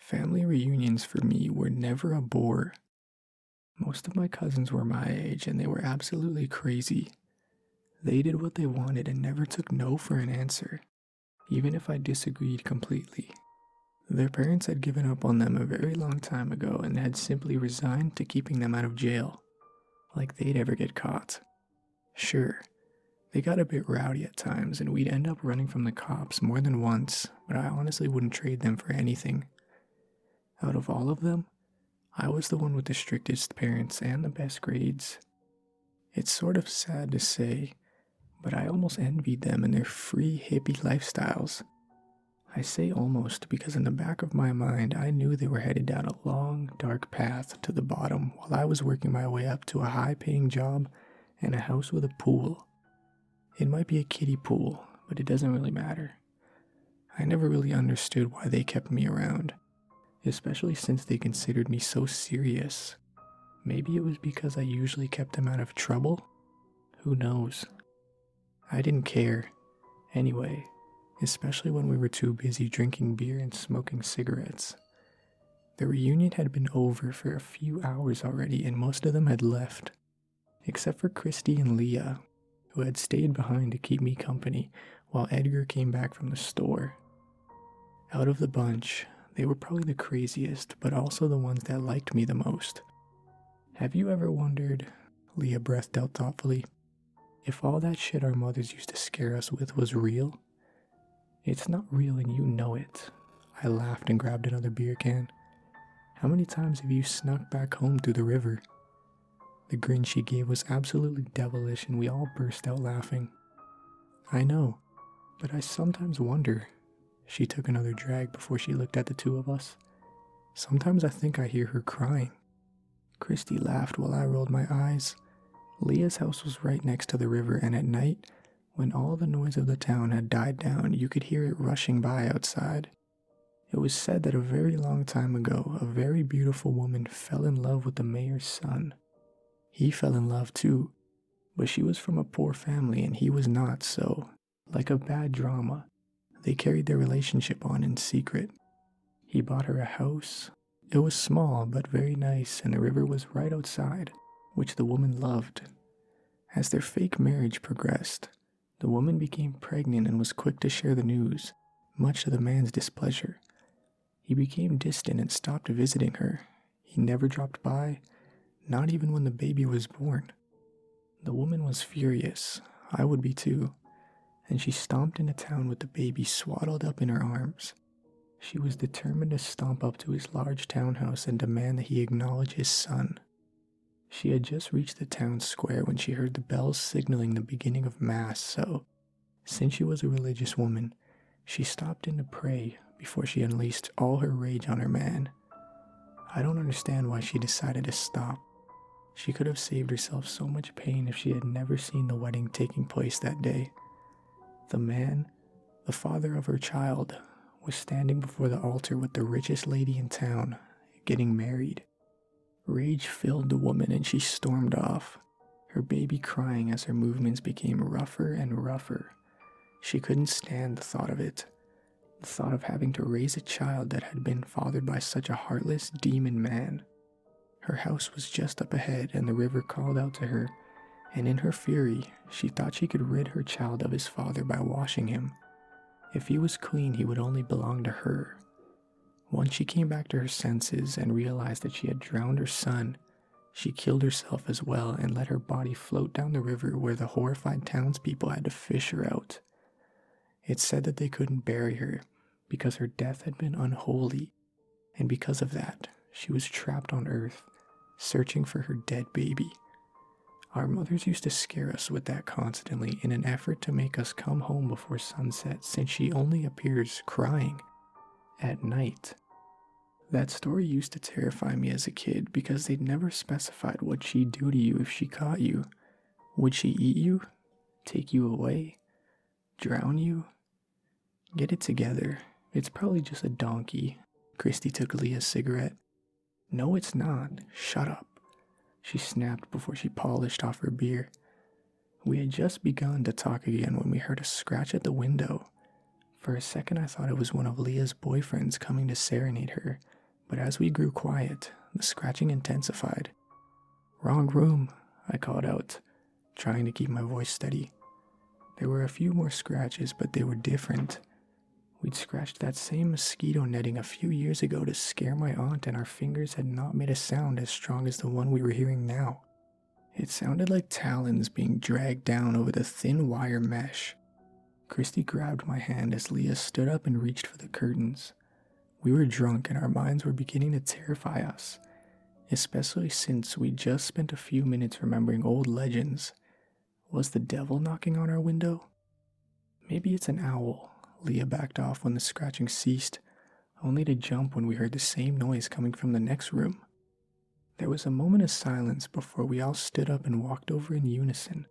Family reunions for me were never a bore. Most of my cousins were my age and they were absolutely crazy. They did what they wanted and never took no for an answer, even if I disagreed completely. Their parents had given up on them a very long time ago and had simply resigned to keeping them out of jail, like they'd ever get caught. Sure, they got a bit rowdy at times and we'd end up running from the cops more than once, but I honestly wouldn't trade them for anything. Out of all of them, I was the one with the strictest parents and the best grades. It's sort of sad to say, but I almost envied them and their free hippie lifestyles. I say almost because in the back of my mind I knew they were headed down a long, dark path to the bottom while I was working my way up to a high-paying job and a house with a pool. It might be a kiddie pool, but it doesn't really matter. I never really understood why they kept me around, especially since they considered me so serious. Maybe it was because I usually kept them out of trouble? Who knows? I didn't care. Anyway, especially when we were too busy drinking beer and smoking cigarettes. The reunion had been over for a few hours already and most of them had left, except for Christy and Leah, who had stayed behind to keep me company while Edgar came back from the store. Out of the bunch, they were probably the craziest, but also the ones that liked me the most. Have you ever wondered, Leah breathed out thoughtfully, if all that shit our mothers used to scare us with was real? It's not real and you know it. I laughed and grabbed another beer can. How many times have you snuck back home through the river? The grin she gave was absolutely devilish and we all burst out laughing. I know, but I sometimes wonder. She took another drag before she looked at the two of us. Sometimes I think I hear her crying. Christy laughed while I rolled my eyes. Leah's house was right next to the river and at night, when all the noise of the town had died down, you could hear it rushing by outside. It was said that a very long time ago, a very beautiful woman fell in love with the mayor's son. He fell in love too, but she was from a poor family and he was not, so, like a bad drama, they carried their relationship on in secret. He bought her a house. It was small but very nice and the river was right outside, which the woman loved. As their fake marriage progressed, the woman became pregnant and was quick to share the news, much to the man's displeasure. He became distant and stopped visiting her. He never dropped by, not even when the baby was born. The woman was furious. I would be too. And she stomped into town with the baby swaddled up in her arms. She was determined to stomp up to his large townhouse and demand that he acknowledge his son. She had just reached the town square when she heard the bells signaling the beginning of Mass, so, since she was a religious woman, she stopped in to pray before she unleashed all her rage on her man. I don't understand why she decided to stop. She could have saved herself so much pain if she had never seen the wedding taking place that day. The man, the father of her child, was standing before the altar with the richest lady in town, getting married. Rage filled the woman and she stormed off, her baby crying as her movements became rougher and rougher. She couldn't stand the thought of it. The thought of having to raise a child that had been fathered by such a heartless demon man. Her house was just up ahead and the river called out to her, and in her fury, she thought she could rid her child of his father by washing him. If he was clean, he would only belong to her. Once she came back to her senses and realized that she had drowned her son, she killed herself as well and let her body float down the river where the horrified townspeople had to fish her out. It's said that they couldn't bury her because her death had been unholy, and because of that, she was trapped on Earth, searching for her dead baby. Our mothers used to scare us with that constantly in an effort to make us come home before sunset since she only appears crying at night. That story used to terrify me as a kid because they'd never specified what she'd do to you if she caught you. Would she eat you? Take you away? Drown you? Get it together. It's probably just a donkey. Christy took Leah's cigarette. No, it's not. Shut up. She snapped before she polished off her beer. We had just begun to talk again when we heard a scratch at the window. For a second I thought it was one of Leah's boyfriends coming to serenade her, But as we grew quiet, the scratching intensified. "Wrong room," I called out, trying to keep my voice steady. There were a few more scratches, but they were different. We'd scratched that same mosquito netting a few years ago to scare my aunt, and our fingers had not made a sound as strong as the one we were hearing now. It sounded like talons being dragged down over the thin wire mesh. Christy grabbed my hand as Leah stood up and reached for the curtains. We were drunk and our minds were beginning to terrify us, especially since we just spent a few minutes remembering old legends. Was the devil knocking on our window? Maybe it's an owl. Leah backed off when the scratching ceased, only to jump when we heard the same noise coming from the next room. There was a moment of silence before we all stood up and walked over in unison,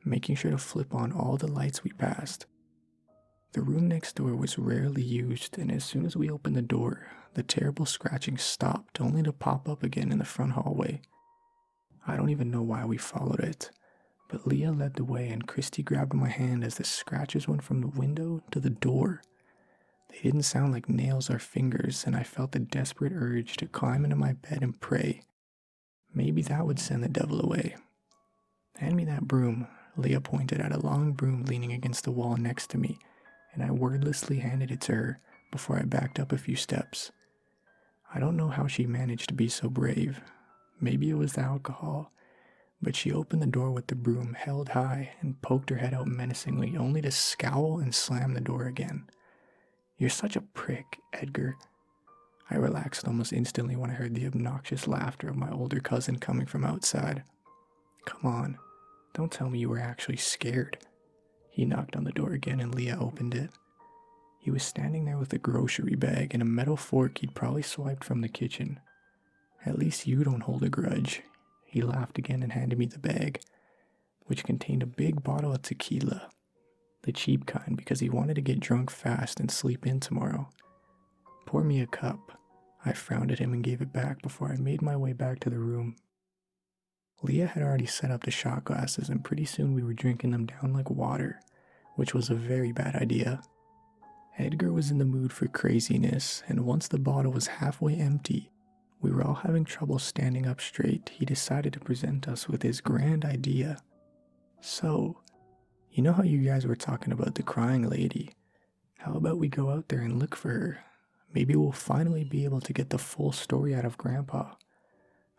making sure to flip on all the lights we passed. The room next door was rarely used, and as soon as we opened the door, the terrible scratching stopped, only to pop up again in the front hallway. I don't even know why we followed it, but Leah led the way and Christy grabbed my hand as the scratches went from the window to the door. They didn't sound like nails or fingers, and I felt the desperate urge to climb into my bed and pray. Maybe that would send the devil away. "Hand me that broom," Leah pointed at a long broom leaning against the wall next to me, and I wordlessly handed it to her before I backed up a few steps. I don't know how she managed to be so brave. Maybe it was the alcohol, but she opened the door with the broom held high and poked her head out menacingly, only to scowl and slam the door again. "You're such a prick, Edgar." I relaxed almost instantly when I heard the obnoxious laughter of my older cousin coming from outside. "Come on, don't tell me you were actually scared." He knocked on the door again and Leah opened it. He was standing there with a grocery bag and a metal fork he'd probably swiped from the kitchen. "At least you don't hold a grudge." He laughed again and handed me the bag, which contained a big bottle of tequila, the cheap kind because he wanted to get drunk fast and sleep in tomorrow. "Pour me a cup." I frowned at him and gave it back before I made my way back to the room. Leah had already set up the shot glasses and pretty soon we were drinking them down like water, which was a very bad idea. Edgar was in the mood for craziness, and once the bottle was halfway empty, we were all having trouble standing up straight. He decided to present us with his grand idea. "So, you know how you guys were talking about the crying lady? How about we go out there and look for her? Maybe we'll finally be able to get the full story out of Grandpa.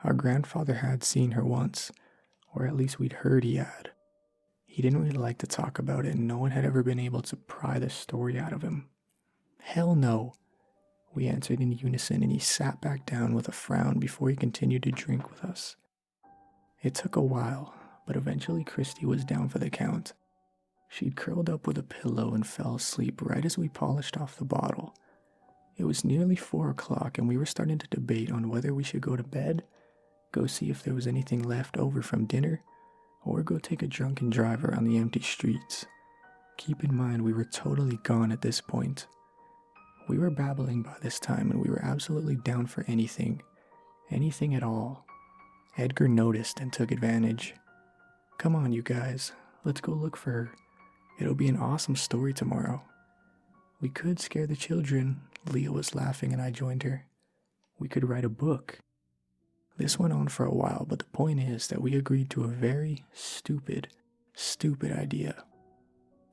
Our grandfather had seen her once, or at least we'd heard he had. He didn't really like to talk about it, and no one had ever been able to pry the story out of him." "Hell no," we answered in unison, and he sat back down with a frown before he continued to drink with us. It took a while, but eventually Christy was down for the count. She'd curled up with a pillow and fell asleep right as we polished off the bottle. It was nearly 4 o'clock and we were starting to debate on whether we should go to bed, go see if there was anything left over from dinner, or go take a drunken drive around the empty streets. Keep in mind we were totally gone at this point. We were babbling by this time and we were absolutely down for anything at all. Edgar noticed and took advantage. "Come on, you guys, let's go look for her. It'll be an awesome story tomorrow." "We could scare the children." Leah was laughing and I joined her. "We could write a book." This went on for a while, but the point is that we agreed to a very stupid idea.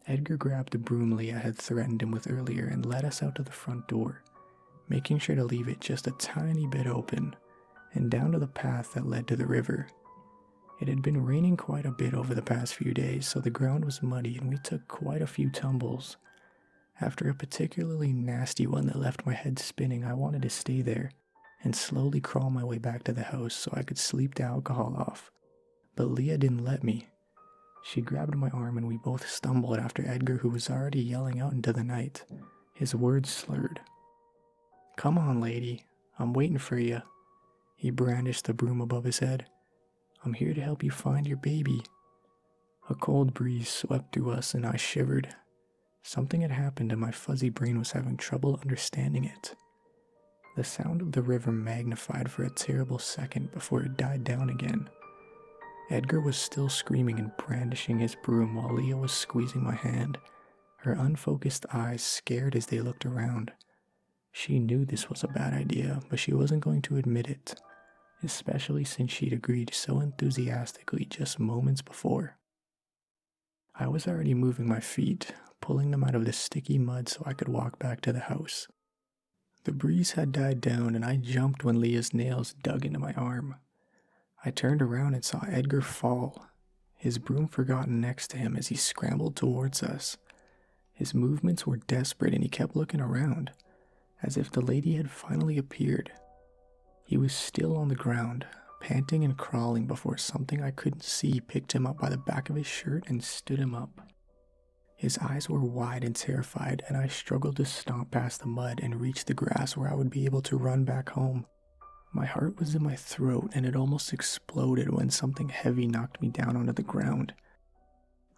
Edgar grabbed the broom Leah had threatened him with earlier and led us out to the front door, making sure to leave it just a tiny bit open, and down to the path that led to the river. It had been raining quite a bit over the past few days, so the ground was muddy and we took quite a few tumbles. After a particularly nasty one that left my head spinning, I wanted to stay there and slowly crawl my way back to the house so I could sleep the alcohol off. But Leah didn't let me. She grabbed my arm and we both stumbled after Edgar, who was already yelling out into the night, his words slurred. "Come on, lady, I'm waiting for you." He brandished the broom above his head. "I'm here to help you find your baby." A cold breeze swept through us and I shivered. Something had happened and my fuzzy brain was having trouble understanding it. The sound of the river magnified for a terrible second before it died down again. Edgar was still screaming and brandishing his broom while Leah was squeezing my hand, her unfocused eyes scared as they looked around. She knew this was a bad idea, but she wasn't going to admit it, especially since she'd agreed so enthusiastically just moments before. I was already moving my feet, pulling them out of the sticky mud so I could walk back to the house. The breeze had died down and I jumped when Leah's nails dug into my arm. I turned around and saw Edgar fall, his broom forgotten next to him as he scrambled towards us. His movements were desperate and he kept looking around, as if the lady had finally appeared. He was still on the ground, panting and crawling before something I couldn't see picked him up by the back of his shirt and stood him up. His eyes were wide and terrified, and I struggled to stomp past the mud and reach the grass where I would be able to run back home. My heart was in my throat and it almost exploded when something heavy knocked me down onto the ground.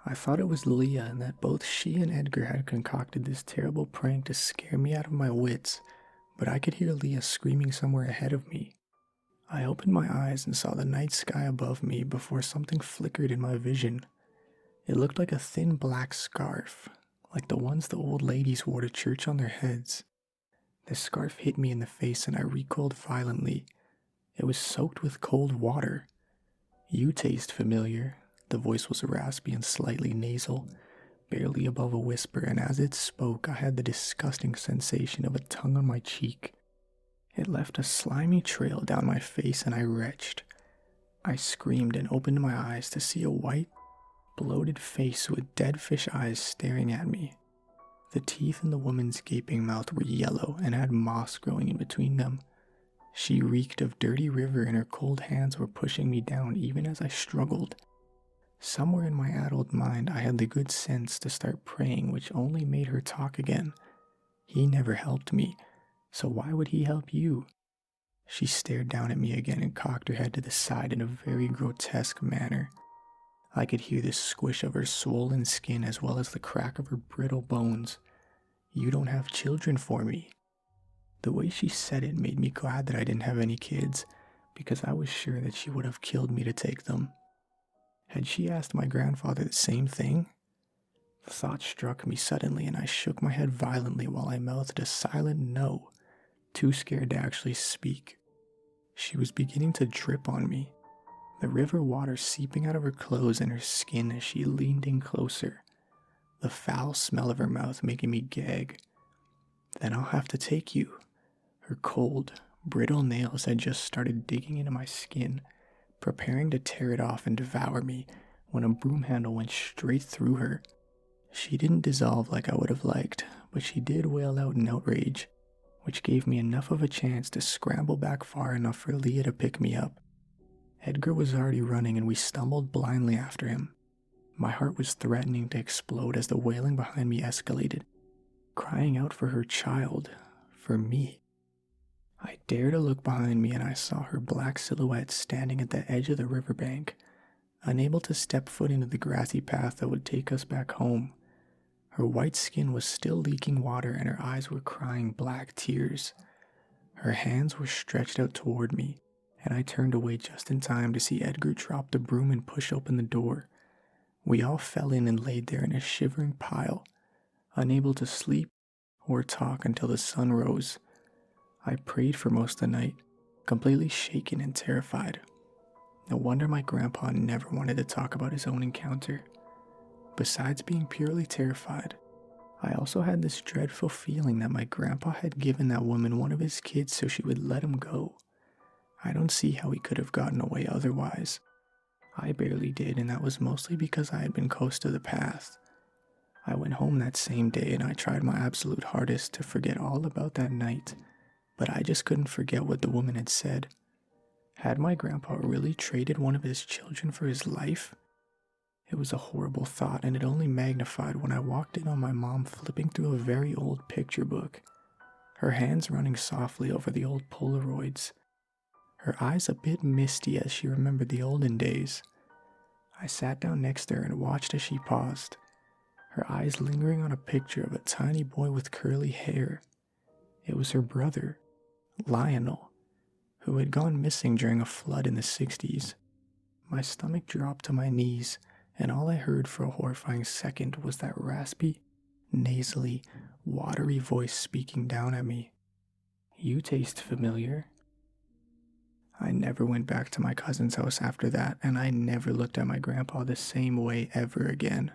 I thought it was Leah and that both she and Edgar had concocted this terrible prank to scare me out of my wits, but I could hear Leah screaming somewhere ahead of me. I opened my eyes and saw the night sky above me before something flickered in my vision. It looked like a thin black scarf, like the ones the old ladies wore to church on their heads. The scarf hit me in the face and I recoiled violently. It was soaked with cold water. "You taste familiar." The voice was raspy and slightly nasal, barely above a whisper, and as it spoke, I had the disgusting sensation of a tongue on my cheek. It left a slimy trail down my face and I retched. I screamed and opened my eyes to see a white, bloated face with dead fish eyes staring at me. The teeth in the woman's gaping mouth were yellow and had moss growing in between them. She reeked of dirty river and her cold hands were pushing me down even as I struggled. Somewhere in my addled mind I had the good sense to start praying, which only made her talk again. He never helped me, so why would he help you? She stared down at me again and cocked her head to the side in a very grotesque manner. I could hear the squish of her swollen skin as well as the crack of her brittle bones. "You don't have children for me." The way she said it made me glad that I didn't have any kids, because I was sure that she would have killed me to take them. Had she asked my grandfather the same thing? The thought struck me suddenly and I shook my head violently while I mouthed a silent no, too scared to actually speak. She was beginning to drip on me, the river water seeping out of her clothes and her skin as she leaned in closer, the foul smell of her mouth making me gag. "Then I'll have to take you." Her cold, brittle nails had just started digging into my skin, preparing to tear it off and devour me, when a broom handle went straight through her. She didn't dissolve like I would have liked, but she did wail out in outrage, which gave me enough of a chance to scramble back far enough for Leah to pick me up. Edgar was already running and we stumbled blindly after him. My heart was threatening to explode as the wailing behind me escalated, crying out for her child, for me. I dared to look behind me and I saw her black silhouette standing at the edge of the riverbank, unable to step foot into the grassy path that would take us back home. Her white skin was still leaking water and her eyes were crying black tears. Her hands were stretched out toward me, and I turned away just in time to see Edgar drop the broom and push open the door. We all fell in and laid there in a shivering pile, unable to sleep or talk until the sun rose. I prayed for most of the night, completely shaken and terrified. No wonder my grandpa never wanted to talk about his own encounter. Besides being purely terrified, I also had this dreadful feeling that my grandpa had given that woman one of his kids so she would let him go. I don't see how he could have gotten away otherwise. I barely did, and that was mostly because I had been close to the path. I went home that same day and I tried my absolute hardest to forget all about that night, but I just couldn't forget what the woman had said. Had my grandpa really traded one of his children for his life? It was a horrible thought, and it only magnified when I walked in on my mom flipping through a very old picture book, her hands running softly over the old Polaroids, her eyes a bit misty as she remembered the olden days. I sat down next to her and watched as she paused, her eyes lingering on a picture of a tiny boy with curly hair. It was her brother, Lionel, who had gone missing during a flood in the 60s. My stomach dropped to my knees, and all I heard for a horrifying second was that raspy, nasally, watery voice speaking down at me. You taste familiar. I never went back to my cousin's house after that, and I never looked at my grandpa the same way ever again.